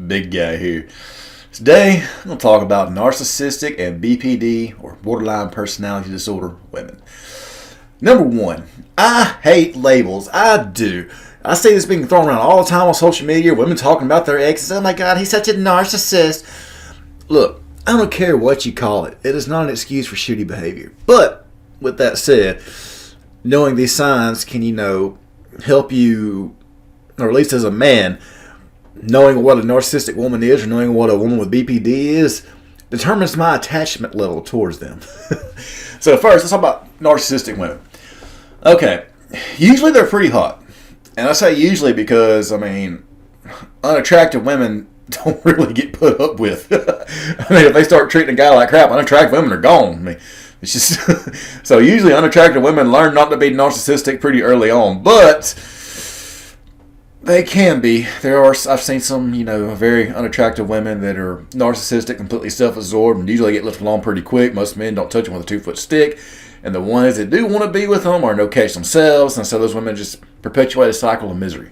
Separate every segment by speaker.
Speaker 1: Big guy here. Today, I'm going to talk about narcissistic and BPD, or borderline personality disorder, women. Number one, I hate labels. I do. I see this being thrown around all the time on social media. Women talking about their exes. Oh my God, he's such a narcissist. Look, I don't care what you call it. It is not an excuse for shitty behavior. But, with that said, knowing these signs can, help you, or at least as a man, knowing what a narcissistic woman is or knowing what a woman with BPD is determines my attachment level towards them. So first, let's talk about narcissistic women. Okay, usually they're pretty hot. And I say usually because, unattractive women don't really get put up with. If they start treating a guy like crap, unattractive women are gone. It's just so usually unattractive women learn not to be narcissistic pretty early on, but they can be. I've seen some, very unattractive women that are narcissistic, completely self-absorbed, and usually get left alone pretty quick. Most men don't touch them with a 2-foot stick, and the ones that do want to be with them are no case themselves, and so those women just perpetuate a cycle of misery.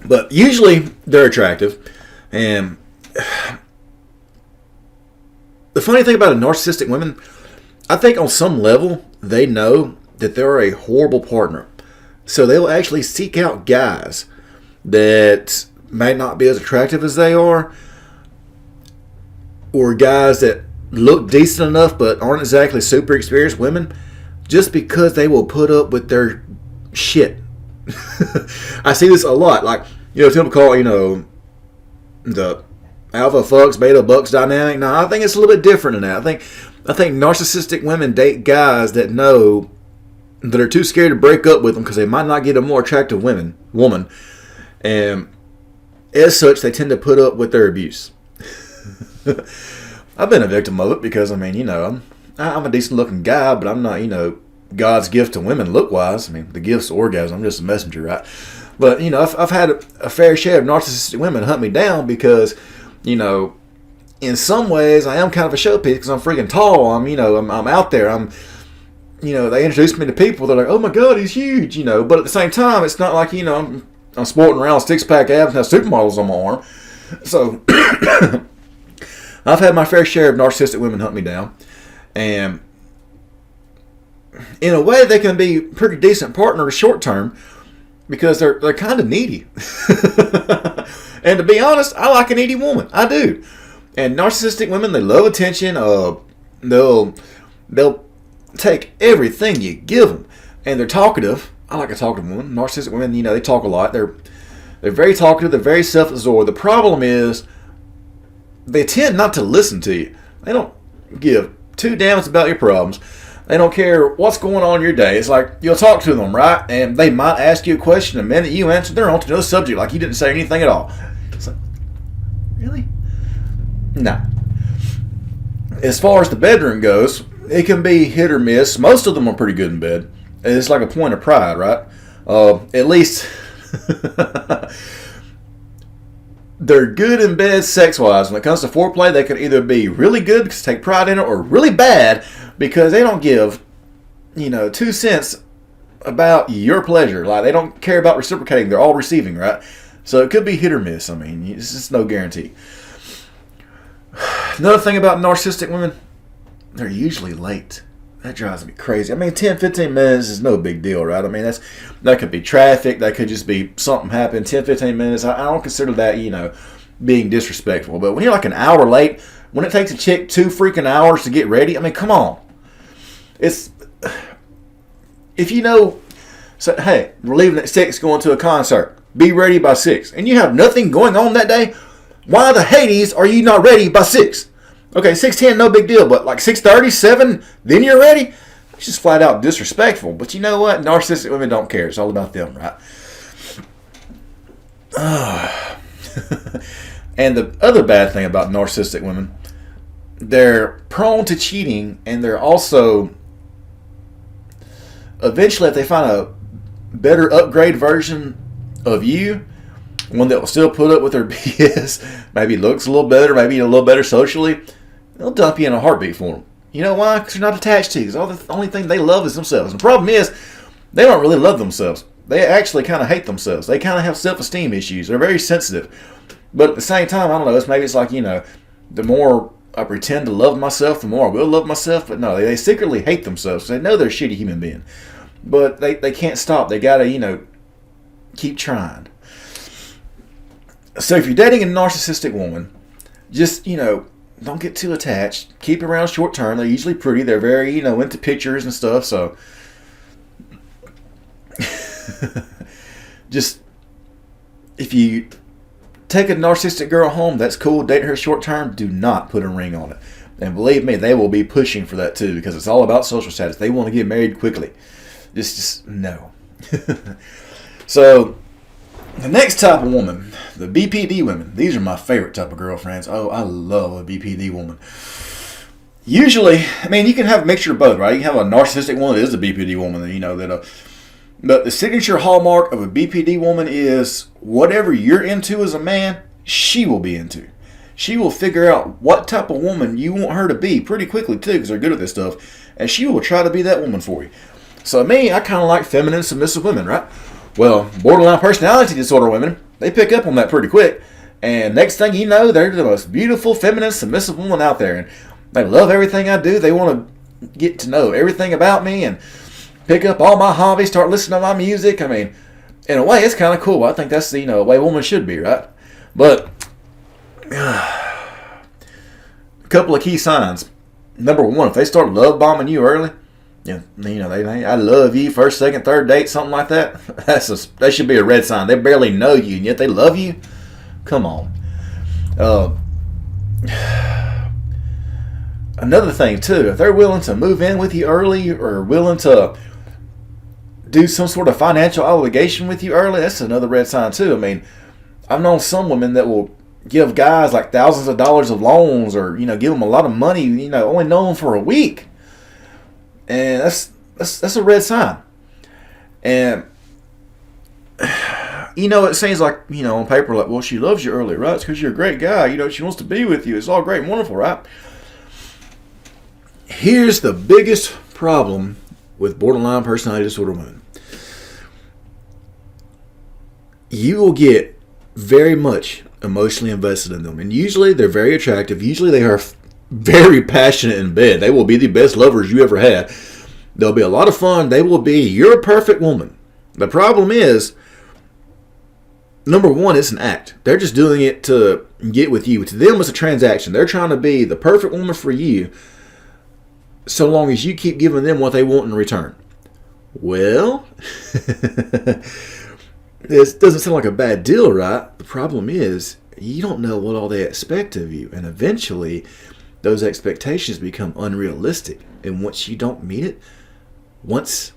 Speaker 1: But usually they're attractive, and the funny thing about a narcissistic woman, I think on some level they know that they're a horrible partner. So they'll actually seek out guys that may not be as attractive as they are, or guys that look decent enough but aren't exactly super experienced women, just because they will put up with their shit. I see this a lot. Like, people call, the alpha fucks, beta bucks dynamic. No, I think it's a little bit different than that. I think narcissistic women date guys that know that are too scared to break up with them because they might not get a more attractive woman, and as such, they tend to put up with their abuse. I've been a victim of it because I'm a decent looking guy, but I'm not God's gift to women look wise. The gift's orgasm. I'm just a messenger, right? But I've had a fair share of narcissistic women hunt me down because in some ways I am kind of a showpiece because I'm freaking tall. I'm out there. They introduce me to people. They're like, "Oh my God, he's huge," But at the same time, it's not like I'm sporting around 6-pack abs and have supermodels on my arm. So I've had my fair share of narcissistic women hunt me down, and in a way, they can be pretty decent partners short term because they're kind of needy. And to be honest, I like a needy woman. I do. And narcissistic women, they love attention. They'll take everything you give them, and they're talkative. I like a talkative woman. Narcissistic women, they talk a lot. They're very talkative. They're very self-absorbed. The problem is they tend not to listen to you. They don't give two damns about your problems. They don't care what's going on in your day. It's like you'll talk to them, right? And they might ask you a question. The minute you answer, they're on to another subject like you didn't say anything at all. It's like, really? No. As far as the bedroom goes, it can be hit or miss. Most of them are pretty good in bed. It's like a point of pride, right? At least they're good in bed sex-wise. When it comes to foreplay, they could either be really good because they take pride in it, or really bad because they don't give, 2 cents about your pleasure. Like, they don't care about reciprocating. They're all receiving, right? So it could be hit or miss. It's just no guarantee. Another thing about narcissistic women, they're usually late. That drives me crazy. 10, 15 minutes is no big deal, right? That could be traffic. That could just be something happened. 10, 15 minutes. I don't consider that, being disrespectful. But when you're like an hour late, when it takes a chick 2 freaking hours to get ready, come on. It's, if say, hey, we're leaving at 6 going to a concert. Be ready by 6. And you have nothing going on that day. Why the Hades are you not ready by 6? Okay, 6:10, no big deal, but like 6:30, 7, then you're ready? It's just flat out disrespectful. But you know what? Narcissistic women don't care. It's all about them, right? And the other bad thing about narcissistic women, they're prone to cheating, and they're also, eventually, if they find a better upgrade version of you, one that will still put up with their BS, maybe looks a little better, maybe a little better socially, they'll dump you in a heartbeat for them. You know why? Because they're not attached to you. The only thing they love is themselves. And the problem is, they don't really love themselves. They actually kind of hate themselves. They kind of have self-esteem issues. They're very sensitive. But at the same time, I don't know. Maybe it's like, the more I pretend to love myself, the more I will love myself. But no, they secretly hate themselves. They know they're a shitty human being. But they can't stop. They got to, keep trying. So if you're dating a narcissistic woman, just, don't get too attached. Keep it around short term. They're usually pretty. They're very, into pictures and stuff. So just, if you take a narcissistic girl home, that's cool. Date her short term. Do not put a ring on it. And believe me, they will be pushing for that too, because it's all about social status. They want to get married quickly. Just no. So the next type of woman, the BPD women. These are my favorite type of girlfriends. Oh, I love a BPD woman. Usually, you can have a mixture of both, right? You can have a narcissistic woman that is a BPD woman, but the signature hallmark of a BPD woman is whatever you're into as a man, she will be into. She will figure out what type of woman you want her to be pretty quickly too, because they're good at this stuff, and she will try to be that woman for you. So I kind of like feminine, submissive women, right? Well, borderline personality disorder women, they pick up on that pretty quick. And next thing you know, they're the most beautiful, feminine, submissive woman out there. And they love everything I do. They want to get to know everything about me and pick up all my hobbies, start listening to my music. In a way, it's kind of cool. I think that's the way a woman should be, right? But a couple of key signs. Number one, if they start love bombing you early, they I love you, first, second, third date, something like that. That should be a red sign. They barely know you, and yet they love you. Come on. Another thing too, if they're willing to move in with you early or willing to do some sort of financial obligation with you early, that's another red sign too. I've known some women that will give guys like thousands of dollars of loans or give them a lot of money, only know them for a week. And that's a red sign. And it seems like, on paper, like, well, she loves you early, right? It's because you're a great guy. She wants to be with you. It's all great and wonderful, right? Here's the biggest problem with borderline personality disorder women. You will get very much emotionally invested in them. And usually they're very attractive. Usually they are very passionate in bed. They will be the best lovers you ever had. They'll be a lot of fun. They will be your perfect woman. The problem is, number one, it's an act. They're just doing it to get with you. To them, it's a transaction. They're trying to be the perfect woman for you so long as you keep giving them what they want in return. Well, this doesn't sound like a bad deal, right? The problem is, you don't know what all they expect of you. And eventually, those expectations become unrealistic. And once you don't meet it, once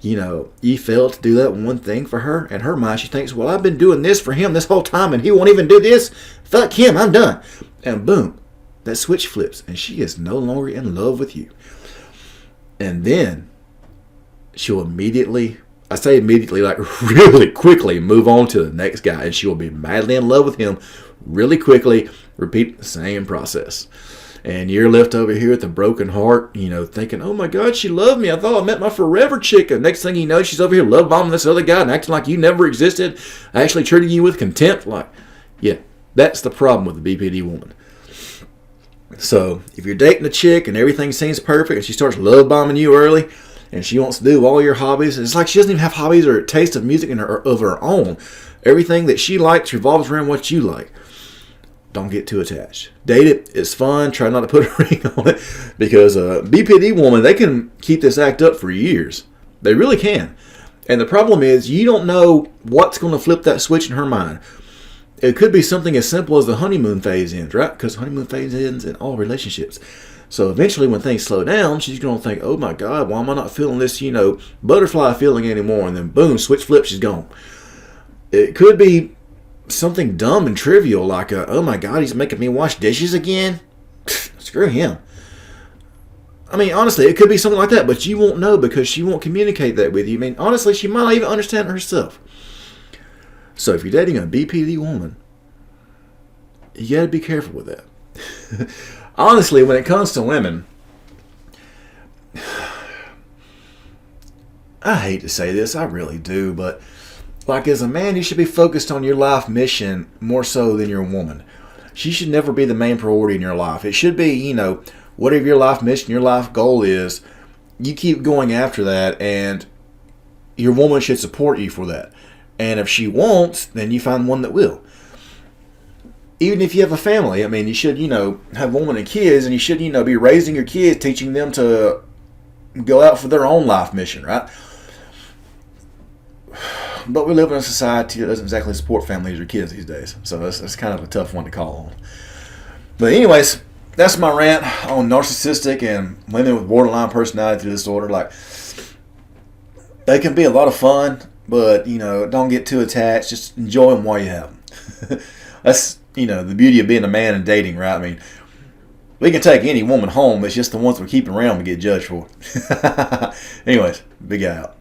Speaker 1: you fail to do that one thing for her, in her mind she thinks, well, I've been doing this for him this whole time and he won't even do this. Fuck him, I'm done. And boom, that switch flips and she is no longer in love with you. And then she'll immediately, I say immediately, like really quickly move on to the next guy, and she will be madly in love with him really quickly, repeat the same process. And you're left over here with a broken heart, thinking, oh my God, she loved me. I thought I met my forever chick. And next thing you know, she's over here love bombing this other guy and acting like you never existed, actually treating you with contempt. Like, yeah, that's the problem with the BPD woman. So if you're dating a chick and everything seems perfect and she starts love bombing you early and she wants to do all your hobbies, it's like she doesn't even have hobbies or a taste of music of her own. Everything that she likes revolves around what you like. Don't get too attached. Date it. It's fun. Try not to put a ring on it, because a BPD woman, they can keep this act up for years. They really can. And the problem is, you don't know what's going to flip that switch in her mind. It could be something as simple as the honeymoon phase ends, right? Because honeymoon phase ends in all relationships. So eventually when things slow down, she's going to think, oh my God, why am I not feeling this, butterfly feeling anymore? And then boom, switch flip, she's gone. It could be something dumb and trivial like, oh my God, he's making me wash dishes again? Screw him. Honestly, it could be something like that, but you won't know because she won't communicate that with you. Honestly, she might not even understand it herself. So if you're dating a BPD woman, you got to be careful with that. Honestly, when it comes to women, I hate to say this, I really do, but Like, as a man, you should be focused on your life mission more so than your woman. She should never be the main priority in your life. It should be, whatever your life mission, your life goal is, you keep going after that, and your woman should support you for that. And if she won't, then you find one that will. Even if you have a family, I mean, you should, have a woman and kids, and you should, be raising your kids, teaching them to go out for their own life mission, right? But we live in a society that doesn't exactly support families or kids these days. So that's kind of a tough one to call on. But anyways, that's my rant on narcissistic and women with borderline personality disorder. Like, they can be a lot of fun, but, don't get too attached. Just enjoy them while you have them. That's, the beauty of being a man and dating, right? I mean, we can take any woman home. It's just the ones we keep around we get judged for. Anyways, big guy out.